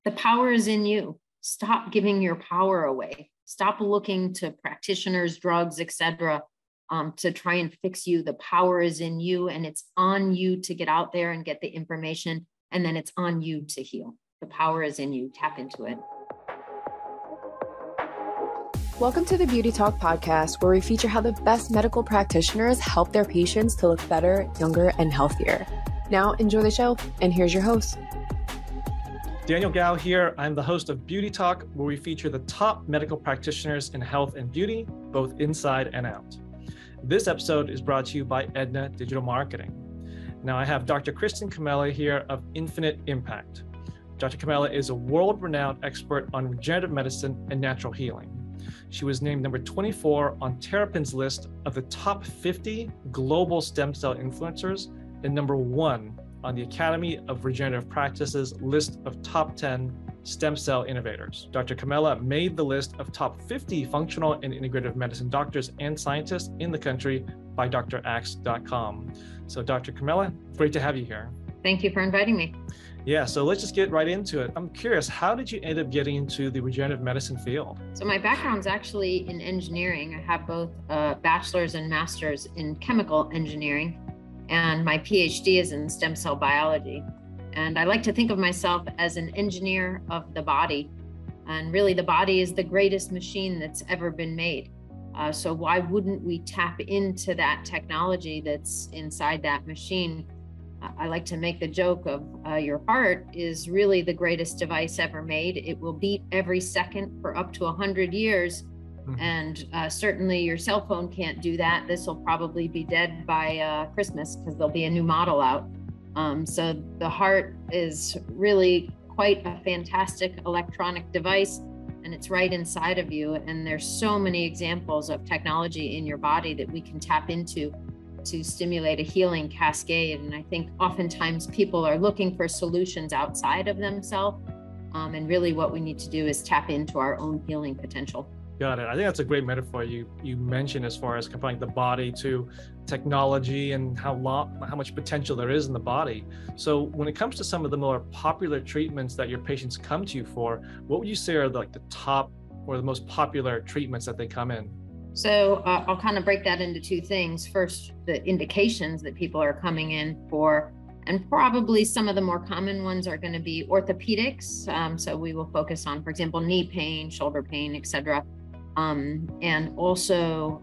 The power is in you. Stop giving your power away. Stop looking to practitioners, drugs, etc., to try and fix you. The power is in you, and it's on you to get out there and get the information, and then it's on you to heal. The power is in you. Tap into it. Welcome to the Beauty Talk podcast, where we feature how the best medical practitioners help their patients to look better, younger, and healthier. Now, enjoy the show, and here's your host. Daniel Gao here. I'm the host of Beauty Talk, where we feature the top medical practitioners in health and beauty, both inside and out. This episode is brought to you by Edna Digital Marketing. Now, I have Dr. Kristin Comella here of Infinite Impact. Dr. Comella is a world-renowned expert on regenerative medicine and natural healing. She was named number 24 on Terrapin's list of the top 50 global stem cell influencers and number 1 on the Academy of Regenerative Practices list of top 10 stem cell innovators. Dr. Comella made the list of top 50 functional and integrative medicine doctors and scientists in the country by drax.com. So Dr. Comella, great to have you here. Thank you for inviting me. Yeah, so let's just get right into it. I'm curious, how did you end up getting into the regenerative medicine field? So my background's actually in engineering. I have both a bachelor's and master's in chemical engineering, and my PhD is in stem cell biology. And I like to think of myself as an engineer of the body. And really, the body is the greatest machine that's ever been made. So why wouldn't we tap into that technology that's inside that machine? I like to make the joke of your heart is really the greatest device ever made. It will beat every second for up to 100 years. And certainly your cell phone can't do that. This will probably be dead by Christmas because there'll be a new model out. So the heart is really quite a fantastic electronic device, and it's right inside of you. And there's so many examples of technology in your body that we can tap into to stimulate a healing cascade. And I think oftentimes people are looking for solutions outside of themselves. And really what we need to do is tap into our own healing potential. Got it. I think that's a great metaphor you mentioned as far as comparing the body to technology and how much potential there is in the body. So when it comes to some of the more popular treatments that your patients come to you for, what would you say are the top or the most popular treatments that they come in? So I'll kind of break that into two things. First, the indications that people are coming in for, and probably some of the more common ones are going to be orthopedics. So we will focus on, for example, knee pain, shoulder pain, etc. And also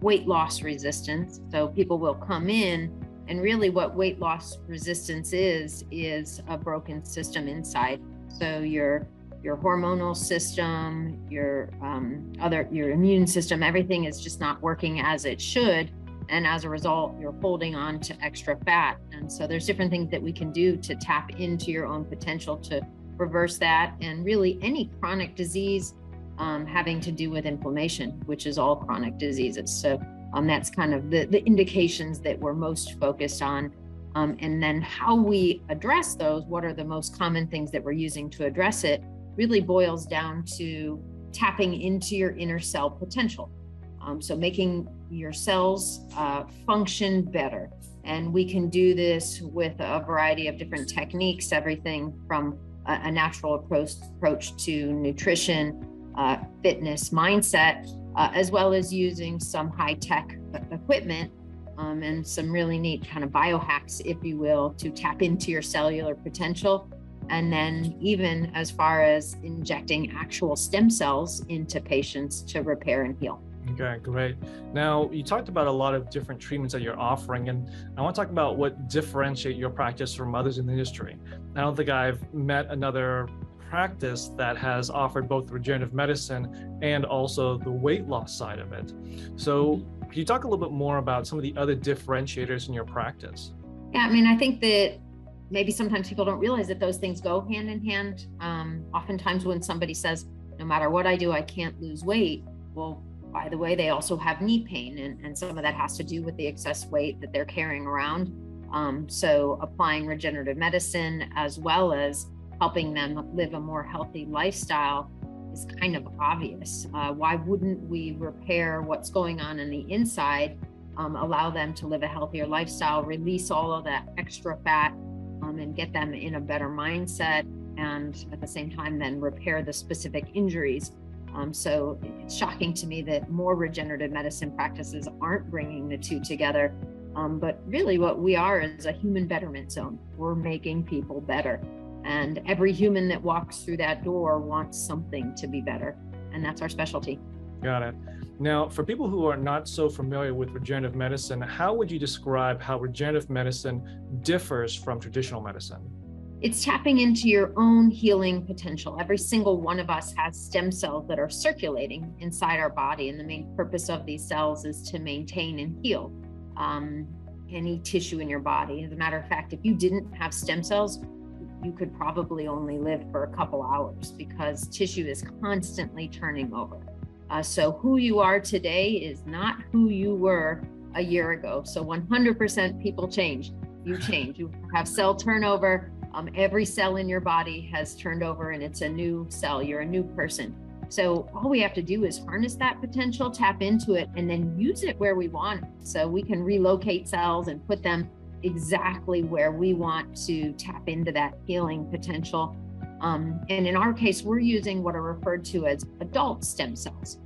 weight loss resistance. So people will come in, and really what weight loss resistance is a broken system inside. So your hormonal system, your immune system, everything is just not working as it should. And as a result, you're holding on to extra fat. And so there's different things that we can do to tap into your own potential to reverse that. And really any chronic disease having to do with inflammation, which is all chronic diseases. So that's kind of the indications that we're most focused on. And then how we address those, what are the most common things that we're using to address it, really boils down to tapping into your inner cell potential. So making your cells function better. And we can do this with a variety of different techniques, everything from a natural approach to nutrition, fitness, mindset, as well as using some high-tech equipment and some really neat kind of biohacks, if you will, to tap into your cellular potential. And then even as far as injecting actual stem cells into patients to repair and heal. Okay, great. Now, you talked about a lot of different treatments that you're offering, and I want to talk about what differentiate your practice from others in the industry. I don't think I've met another practice that has offered both regenerative medicine and also the weight loss side of it. So can you talk a little bit more about some of the other differentiators in your practice? Yeah, I mean, I think that maybe sometimes people don't realize that those things go hand in hand. Oftentimes when somebody says, no matter what I do, I can't lose weight. Well, by the way, they also have knee pain, and some of that has to do with the excess weight that they're carrying around. So applying regenerative medicine as well as helping them live a more healthy lifestyle is kind of obvious. Why wouldn't we repair what's going on in the inside, allow them to live a healthier lifestyle, release all of that extra fat, and get them in a better mindset, and at the same time then repair the specific injuries. So it's shocking to me that more regenerative medicine practices aren't bringing the two together. But really what we are is a human betterment zone. We're making people better. And every human that walks through that door wants something to be better. And that's our specialty. Got it. Now, for people who are not so familiar with regenerative medicine, how would you describe how regenerative medicine differs from traditional medicine? It's tapping into your own healing potential. Every single one of us has stem cells that are circulating inside our body. And the main purpose of these cells is to maintain and heal any tissue in your body. As a matter of fact, if you didn't have stem cells, you could probably only live for a couple hours because tissue is constantly turning over. So who you are today is not who you were a year ago. So 100% people change. You change. You have cell turnover. Every cell in your body has turned over and it's a new cell. You're a new person. So all we have to do is harness that potential, tap into it, and then use it where we want it. So we can relocate cells and put them exactly where we want to tap into that healing potential. And in our case, we're using what are referred to as adult stem cells.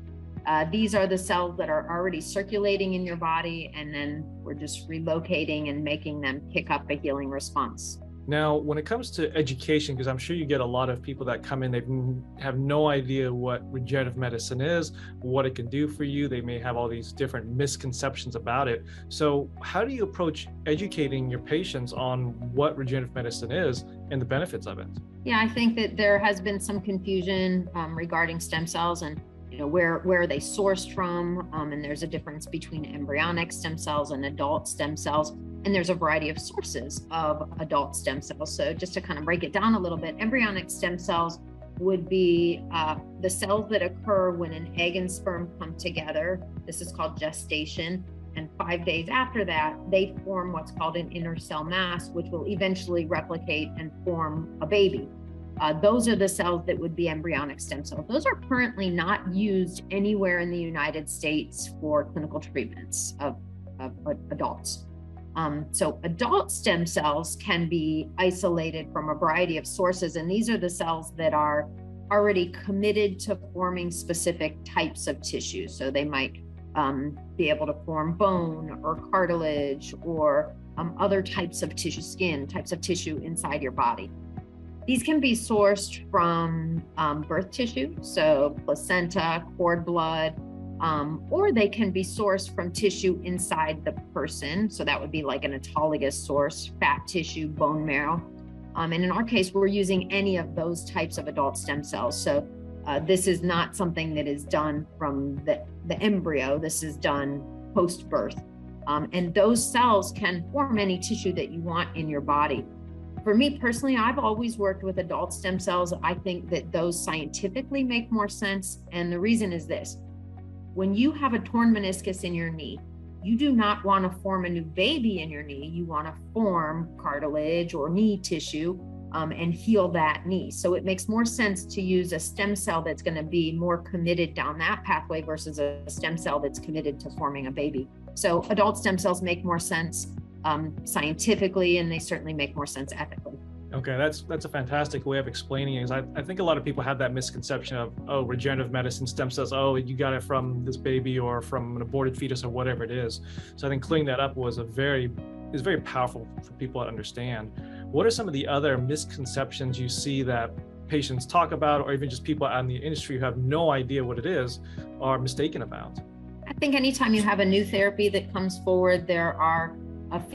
These are the cells that are already circulating in your body, and then we're just relocating and making them kick up a healing response. Now, when it comes to education, because I'm sure you get a lot of people that come in, they have no idea what regenerative medicine is, what it can do for you. They may have all these different misconceptions about it. So how do you approach educating your patients on what regenerative medicine is and the benefits of it? Yeah, I think that there has been some confusion regarding stem cells and where are they sourced from, and there's a difference between embryonic stem cells and adult stem cells, and there's a variety of sources of adult stem cells. So just to kind of break it down a little bit, embryonic stem cells would be the cells that occur when an egg and sperm come together. This is called gestation, and 5 days after that, they form what's called an inner cell mass, which will eventually replicate and form a baby. Those are the cells that would be embryonic stem cells. Those are currently not used anywhere in the United States for clinical treatments of adults. So adult stem cells can be isolated from a variety of sources, and these are the cells that are already committed to forming specific types of tissue. So they might be able to form bone or cartilage or other types of tissue, skin, types of tissue inside your body. These can be sourced from birth tissue, so placenta, cord blood, or they can be sourced from tissue inside the person. So that would be like an autologous source, fat tissue, bone marrow. And in our case, we're using any of those types of adult stem cells. So this is not something that is done from the embryo. This is done post-birth. And those cells can form any tissue that you want in your body. For me personally, I've always worked with adult stem cells. I think that those scientifically make more sense. And the reason is this: when you have a torn meniscus in your knee, you do not want to form a new baby in your knee. You want to form cartilage or knee tissue and heal that knee. So it makes more sense to use a stem cell that's going to be more committed down that pathway versus a stem cell that's committed to forming a baby. So adult stem cells make more sense scientifically, and they certainly make more sense ethically. Okay, that's a fantastic way of explaining it. I think a lot of people have that misconception of, oh, regenerative medicine, stem cells, oh, you got it from this baby or from an aborted fetus or whatever it is. So I think clearing that up is very powerful for people to understand. What are some of the other misconceptions you see that patients talk about, or even just people out in the industry who have no idea what it is are mistaken about? I think anytime you have a new therapy that comes forward, there are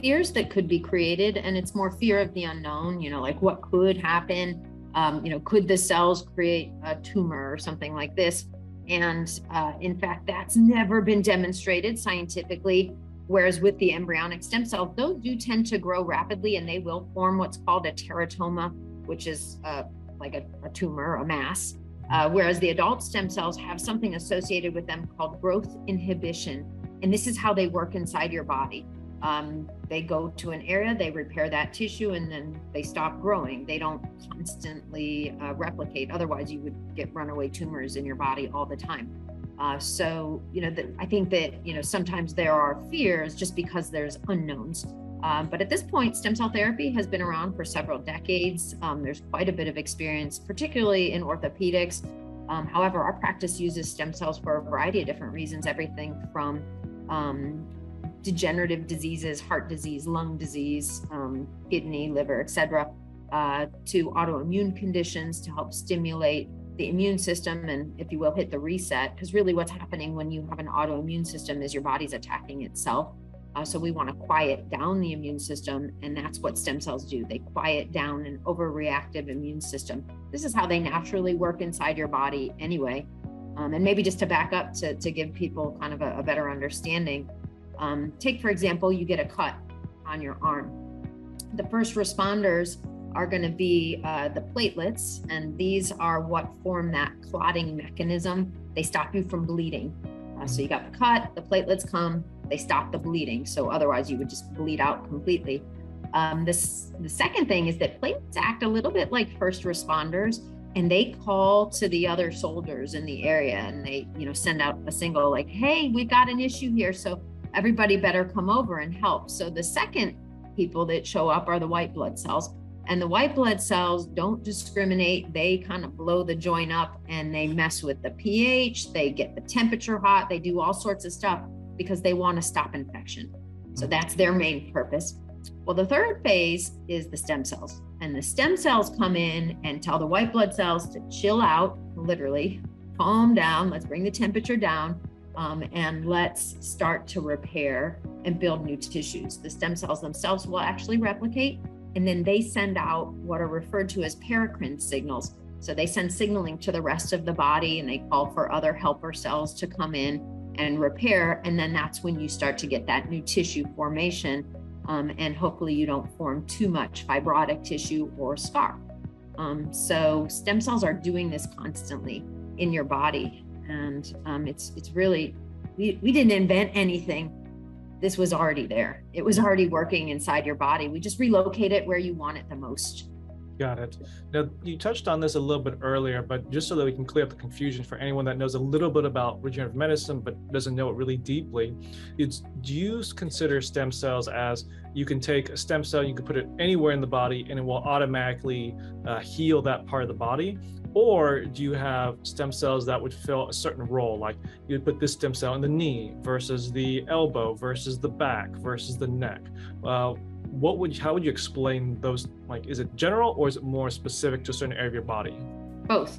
fears that could be created, and it's more fear of the unknown, like what could happen, could the cells create a tumor or something like this? And in fact, that's never been demonstrated scientifically. Whereas with the embryonic stem cells, those do tend to grow rapidly, and they will form what's called a teratoma, which is like a tumor, a mass. Whereas the adult stem cells have something associated with them called growth inhibition. And this is how they work inside your body. They go to an area, they repair that tissue, and then they stop growing. They don't constantly replicate. Otherwise, you would get runaway tumors in your body all the time. So, I think that, sometimes there are fears just because there's unknowns. But at this point, stem cell therapy has been around for several decades. There's quite a bit of experience, particularly in orthopedics. However, our practice uses stem cells for a variety of different reasons, everything from degenerative diseases, heart disease, lung disease, kidney, liver, etc., to autoimmune conditions to help stimulate the immune system and, if you will, hit the reset. Because really what's happening when you have an autoimmune system is your body's attacking itself. So we want to quiet down the immune system, and that's what stem cells do. They quiet down an overreactive immune system. This is how they naturally work inside your body anyway. And maybe just to back up to give people kind of a better understanding, take, for example, you get a cut on your arm. The first responders are going to be the platelets, and these are what form that clotting mechanism. They stop you from bleeding. So you got the cut, the platelets come, they stop the bleeding. So otherwise you would just bleed out completely. The second thing is that platelets act a little bit like first responders, and they call to the other soldiers in the area, and they, send out a signal like, hey, we've got an issue here, so everybody better come over and help. So the second people that show up are the white blood cells. And the white blood cells don't discriminate. They kind of blow the joint up, and they mess with the pH. They get the temperature hot. They do all sorts of stuff because they want to stop infection. So that's their main purpose. Well, the third phase is the stem cells. And the stem cells come in and tell the white blood cells to chill out, literally, calm down. Let's bring the temperature down, and let's start to repair and build new tissues. The stem cells themselves will actually replicate, and then they send out what are referred to as paracrine signals. So they send signaling to the rest of the body, and they call for other helper cells to come in and repair. And then that's when you start to get that new tissue formation. And hopefully you don't form too much fibrotic tissue or scar. So stem cells are doing this constantly in your body. And it's really, we didn't invent anything. This was already there. It was already working inside your body. We just relocate it where you want it the most. Got it. Now, you touched on this a little bit earlier, but just so that we can clear up the confusion for anyone that knows a little bit about regenerative medicine, but doesn't know it really deeply, do you consider stem cells as you can take a stem cell, you can put it anywhere in the body, and it will automatically heal that part of the body? Or do you have stem cells that would fill a certain role? Like you'd put this stem cell in the knee versus the elbow versus the back versus the neck. How would you explain those? Like, is it general or is it more specific to a certain area of your body? Both.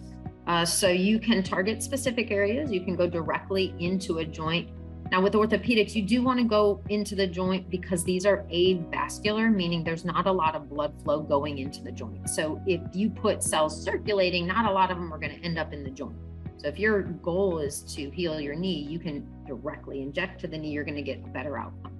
So you can target specific areas. You can go directly into a joint. Now with orthopedics, you do want to go into the joint because these are avascular, meaning there's not a lot of blood flow going into the joint. So if you put cells circulating, not a lot of them are going to end up in the joint. So if your goal is to heal your knee, you can directly inject to the knee, you're going to get a better outcome.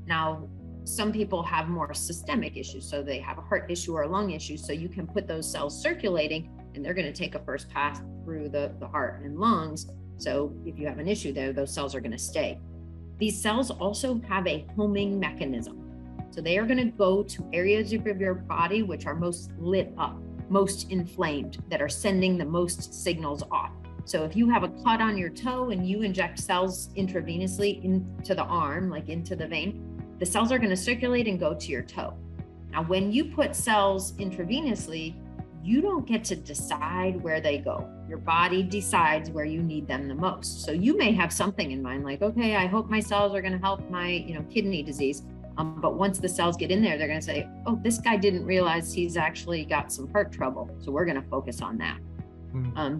Now, some people have more systemic issues. So they have a heart issue or a lung issue. So you can put those cells circulating, and they're going to take a first pass through the heart and lungs. So if you have an issue there, those cells are going to stay. These cells also have a homing mechanism. So they are going to go to areas of your body which are most lit up, most inflamed, that are sending the most signals off. So if you have a cut on your toe and you inject cells intravenously into the arm, like into the vein, the cells are going to circulate and go to your toe. Now, when you put cells intravenously, you don't get to decide where they go. Your body decides where you need them the most. So you may have something in mind, like, okay, I hope my cells are going to help my, kidney disease. But once the cells get in there, they're going to say, oh, this guy didn't realize he's actually got some heart trouble. So we're going to focus on that.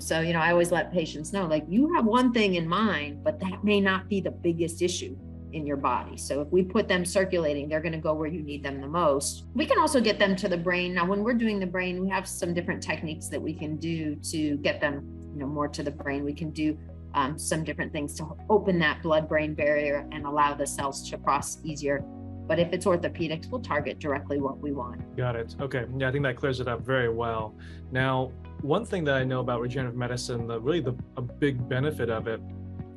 So, I always let patients know, like, you have one thing in mind, but that may not be the biggest issue in your body. So if we put them circulating, they're going to go where you need them the most. We can also get them to the brain. Now, when we're doing the brain, we have some different techniques that we can do to get them, more to the brain. We can do some different things to open that blood-brain barrier and allow the cells to cross easier. But if it's orthopedics, we'll target directly what we want. Got it. Okay. Yeah, I think that clears it up very well. Now, one thing that I know about regenerative medicine, a big benefit of it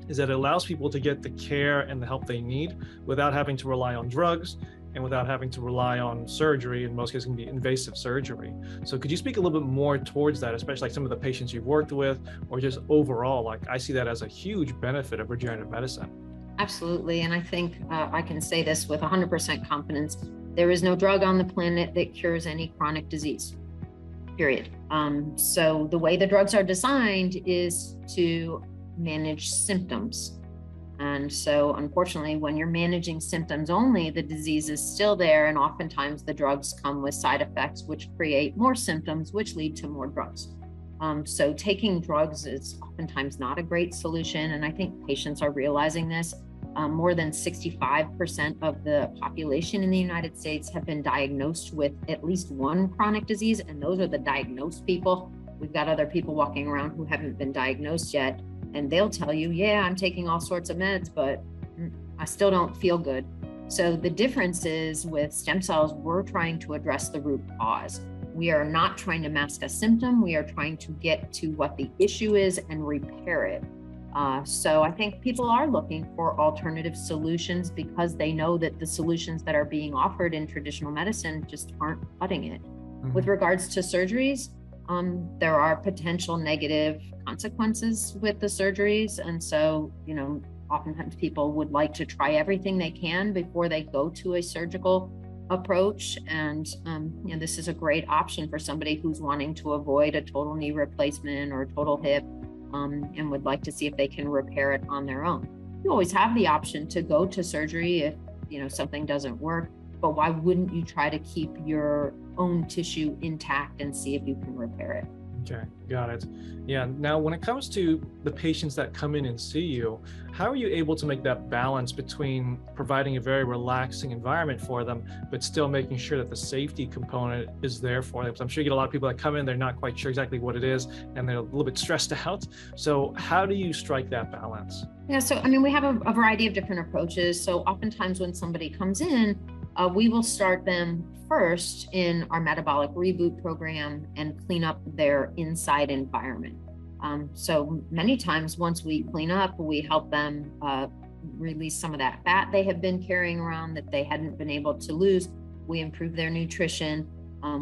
is that it allows people to get the care and the help they need without having to rely on drugs and without having to rely on surgery. In most cases, it can be invasive surgery. So could you speak a little bit more towards that, especially like some of the patients you've worked with, or just overall? Like, I see that as a huge benefit of regenerative medicine. Absolutely. And I think I can say this with 100% confidence. there is no drug on the planet that cures any chronic disease, period. So the way the drugs are designed is to manage symptoms. And so unfortunately, when you're managing symptoms only, the disease is still there. And oftentimes the drugs come with side effects, which create more symptoms, which lead to more drugs. So taking drugs is oftentimes not a great solution. And I think patients are realizing this. More than 65% of the population in the United States have been diagnosed with at least one chronic disease. And those are the diagnosed people. We've got other people walking around who haven't been diagnosed yet. And they'll tell you, yeah, I'm taking all sorts of meds, but I still don't feel good. So the difference is with stem cells, we're trying to address the root cause. We are not trying to mask a symptom. We are trying to get to what the issue is and repair it. So I think people are looking for alternative solutions because they know that the solutions that are being offered in traditional medicine just aren't cutting it. Mm-hmm. With regards to surgeries, there are potential negative consequences with the surgeries. And so, oftentimes people would like to try everything they can before they go to a surgical approach. And, this is a great option for somebody who's wanting to avoid a total knee replacement or a total hip, and would like to see if they can repair it on their own. You always have the option to go to surgery if, something doesn't work, but why wouldn't you try to keep your own tissue intact and see if you can repair it? Okay, got it. Yeah, now when it comes to the patients that come in and see you, how are you able to make that balance between providing a very relaxing environment for them, but still making sure that the safety component is there for them? Because I'm sure you get a lot of people that come in, they're not quite sure exactly what it is, and they're a little bit stressed out. So how do you strike that balance? Yeah, so we have a variety of different approaches. So oftentimes when somebody comes in, we will start them first in our metabolic reboot program and clean up their inside environment. So many times once we clean up, we help them release some of that fat they have been carrying around that they hadn't been able to lose. We improve their nutrition.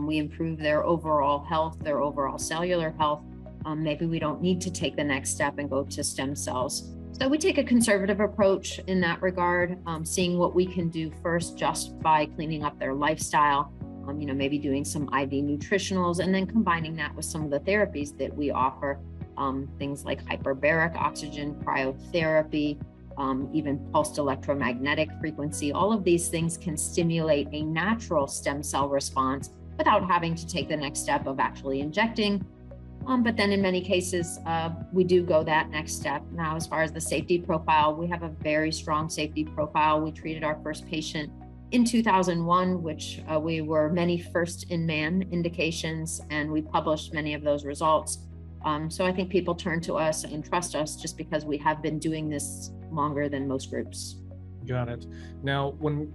We improve their overall health, their overall cellular health. Maybe we don't need to take the next step and go to stem cells. So we take a conservative approach in that regard, seeing what we can do first just by cleaning up their lifestyle, maybe doing some IV nutritionals, and then combining that with some of the therapies that we offer, things like hyperbaric oxygen cryotherapy, even pulsed electromagnetic frequency. All of these things can stimulate a natural stem cell response without having to take the next step of actually injecting. But then in many cases, we do go that next step. Now, as far as the safety profile, we have a very strong safety profile. We treated our first patient in 2001, which we were many first-in-man indications, and we published many of those results. So I think people turn to us and trust us just because we have been doing this longer than most groups. Got it. Now, when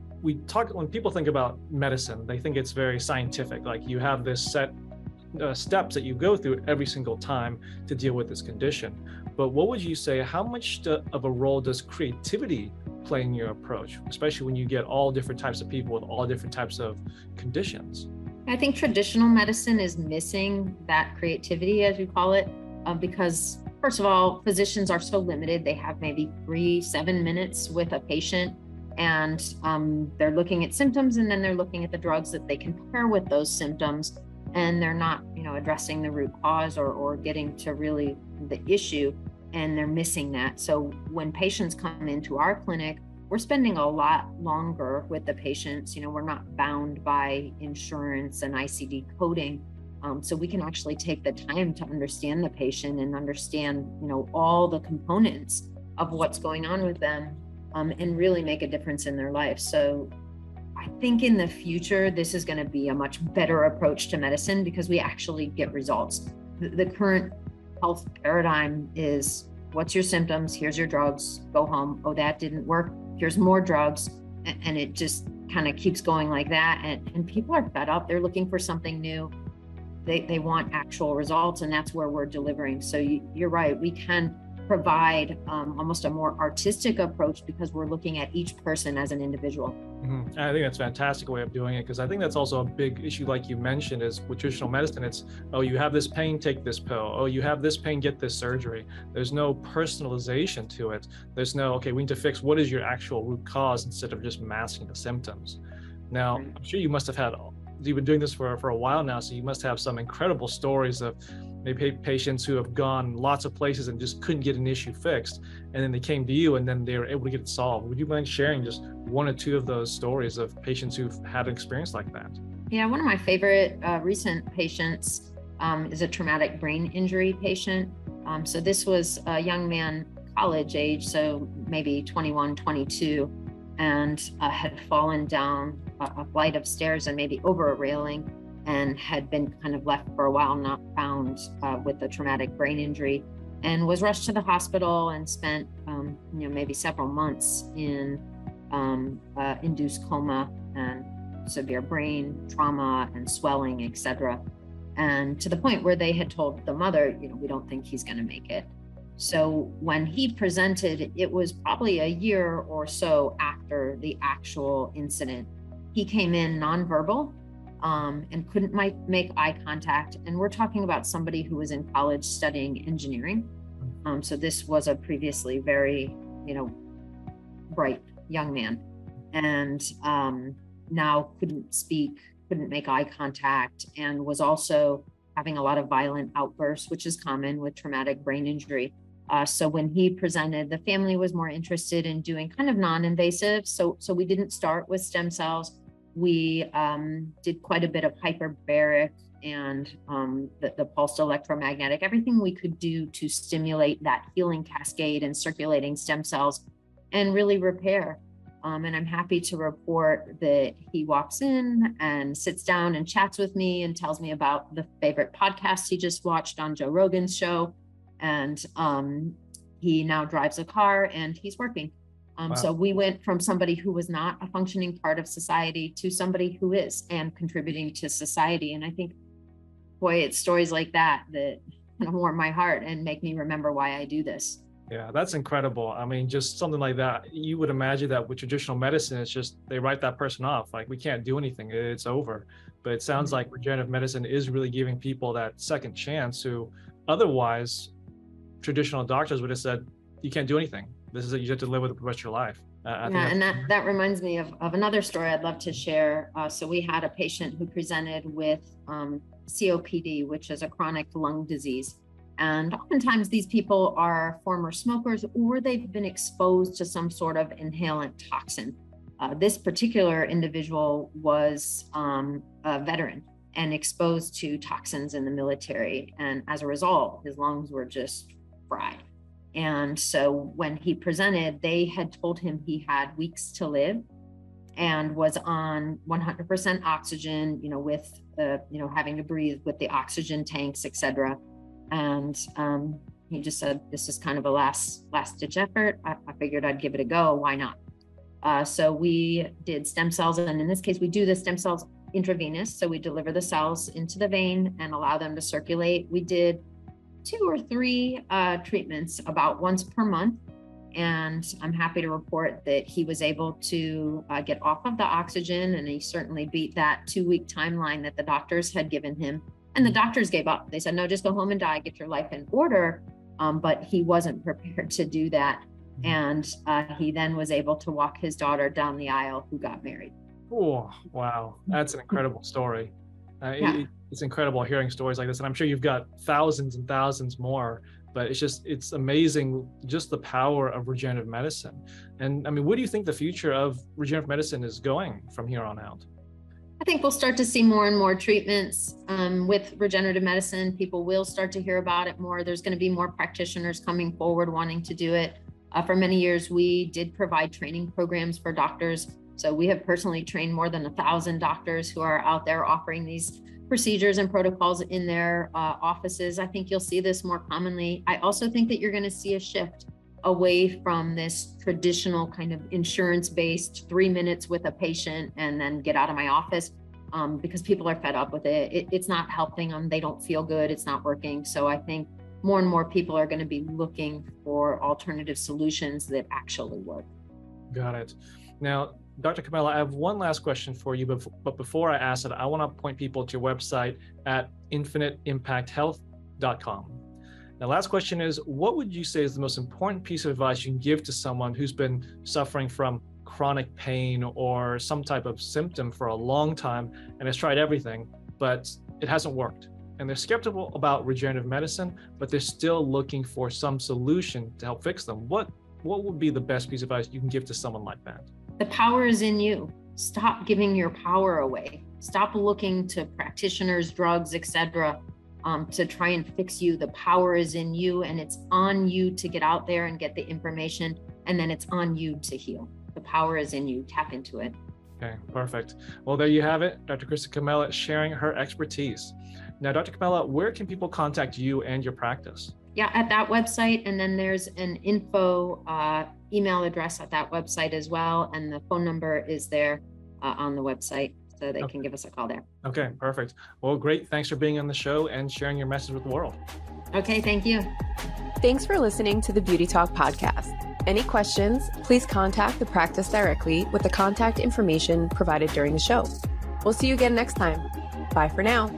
people think about medicine, they think it's very scientific. Like you have this set steps that you go through every single time to deal with this condition. But what would you say, how much of a role does creativity play in your approach, especially when you get all different types of people with all different types of conditions? I think traditional medicine is missing that creativity, as we call it, because first of all, physicians are so limited. They have maybe 7 minutes with a patient, and they're looking at symptoms, and then they're looking at the drugs that they can pair with those symptoms. And they're not, addressing the root cause or getting to really the issue, and they're missing that. So when patients come into our clinic, we're spending a lot longer with the patients. We're not bound by insurance and ICD coding. So we can actually take the time to understand the patient and understand, all the components of what's going on with them, and really make a difference in their life. So I think in the future, this is going to be a much better approach to medicine because we actually get results. The current health paradigm is, what's your symptoms? Here's your drugs, go home. Oh, that didn't work. Here's more drugs. And it just kind of keeps going like that. And people are fed up. They're looking for something new. They want actual results, and that's where we're delivering. So you're right. We can provide almost a more artistic approach because we're looking at each person as an individual. Mm-hmm. I think that's a fantastic way of doing it, because I think that's also a big issue, like you mentioned, is with traditional medicine, it's, oh, you have this pain, take this pill. Oh, you have this pain, get this surgery. There's no personalization to it. There's no, okay, we need to fix what is your actual root cause instead of just masking the symptoms. Now, Right. I'm sure you've been doing this for a while now, so you must have some incredible stories of maybe patients who have gone lots of places and just couldn't get an issue fixed, and then they came to you and then they were able to get it solved. Would you mind sharing just one or two of those stories of patients who've had an experience like that? Yeah, one of my favorite recent patients is a traumatic brain injury patient. So this was a young man, college age, so maybe 21, 22, and had fallen down a flight of stairs and maybe over a railing, and had been kind of left for a while, not found with a traumatic brain injury, and was rushed to the hospital and spent maybe several months in induced coma and severe brain trauma and swelling, etc. And to the point where they had told the mother, we don't think he's going to make it. So when he presented, it was probably a year or so after the actual incident. He came in nonverbal and couldn't make eye contact. And we're talking about somebody who was in college studying engineering. So this was a previously very, bright young man, and now couldn't speak, couldn't make eye contact, and was also having a lot of violent outbursts, which is common with traumatic brain injury. So when he presented, the family was more interested in doing kind of non-invasive. So we didn't start with stem cells. We did quite a bit of hyperbaric and the pulsed electromagnetic, everything we could do to stimulate that healing cascade and circulating stem cells and really repair. And I'm happy to report that he walks in and sits down and chats with me and tells me about the favorite podcast he just watched on Joe Rogan's show. And he now drives a car and he's working. Wow. So we went from somebody who was not a functioning part of society to somebody who is and contributing to society. And I think, boy, it's stories like that kind of warm my heart and make me remember why I do this. Yeah, that's incredible. I mean, just something like that, you would imagine that with traditional medicine, it's just they write that person off. Like, we can't do anything, it's over. But it sounds like regenerative medicine is really giving people that second chance who otherwise traditional doctors would have said, you can't do anything. This is it, you have to live with it the rest of your life. And that reminds me of another story I'd love to share. So we had a patient who presented with COPD, which is a chronic lung disease. And oftentimes these people are former smokers or they've been exposed to some sort of inhalant toxin. This particular individual was a veteran and exposed to toxins in the military. And as a result, his lungs were just fried. And so when he presented, they had told him he had weeks to live and was on 100% oxygen, with having to breathe with the oxygen tanks, etc. And he just said, this is kind of a last ditch effort. I figured I'd give it a go. Why not? So we did stem cells. And in this case, we do the stem cells intravenous. So we deliver the cells into the vein and allow them to circulate. We did 2 or 3 treatments about once per month. And I'm happy to report that he was able to get off of the oxygen. And he certainly beat that 2-week timeline that the doctors had given him. And the doctors gave up. They said, no, just go home and die, get your life in order. But he wasn't prepared to do that. And he then was able to walk his daughter down the aisle who got married. Oh, wow. That's an incredible story. It's incredible hearing stories like this. And I'm sure you've got thousands and thousands more, but it's amazing just the power of regenerative medicine. And I mean, where do you think the future of regenerative medicine is going from here on out? I think we'll start to see more and more treatments with regenerative medicine. People will start to hear about it more. There's going to be more practitioners coming forward wanting to do it. For many years, we did provide training programs for doctors. So we have personally trained more than 1,000 doctors who are out there offering these procedures and protocols in their offices. I think you'll see this more commonly. I also think that you're going to see a shift away from this traditional kind of insurance-based 3 minutes with a patient and then get out of my office because people are fed up with it. It's not helping them. They don't feel good. It's not working. So I think more and more people are going to be looking for alternative solutions that actually work. Got it. Now, Dr. Comella, I have one last question for you, but before I ask it, I want to point people to your website at infiniteimpacthealth.com. Now, last question is, what would you say is the most important piece of advice you can give to someone who's been suffering from chronic pain or some type of symptom for a long time and has tried everything, but it hasn't worked. And they're skeptical about regenerative medicine, but they're still looking for some solution to help fix them. What would be the best piece of advice you can give to someone like that? The power is in you. Stop giving your power away. Stop looking to practitioners, drugs, etc., to try and fix you. The power is in you, and it's on you to get out there and get the information, and then it's on you to heal. The power is in you. Tap into it. Okay, perfect. Well, there you have it. Dr. Kristin Comella sharing her expertise. Now, Dr. Comella, where can people contact you and your practice? Yeah, at that website, and then there's an info email address at that website as well, and the phone number is there on the website, so they can give us a call there. Okay, perfect. Well, great. Thanks for being on the show and sharing your message with the world. Okay, thank you. Thanks for listening to the Beauty Talk podcast. Any questions, please contact the practice directly with the contact information provided during the show. We'll see you again next time. Bye for now.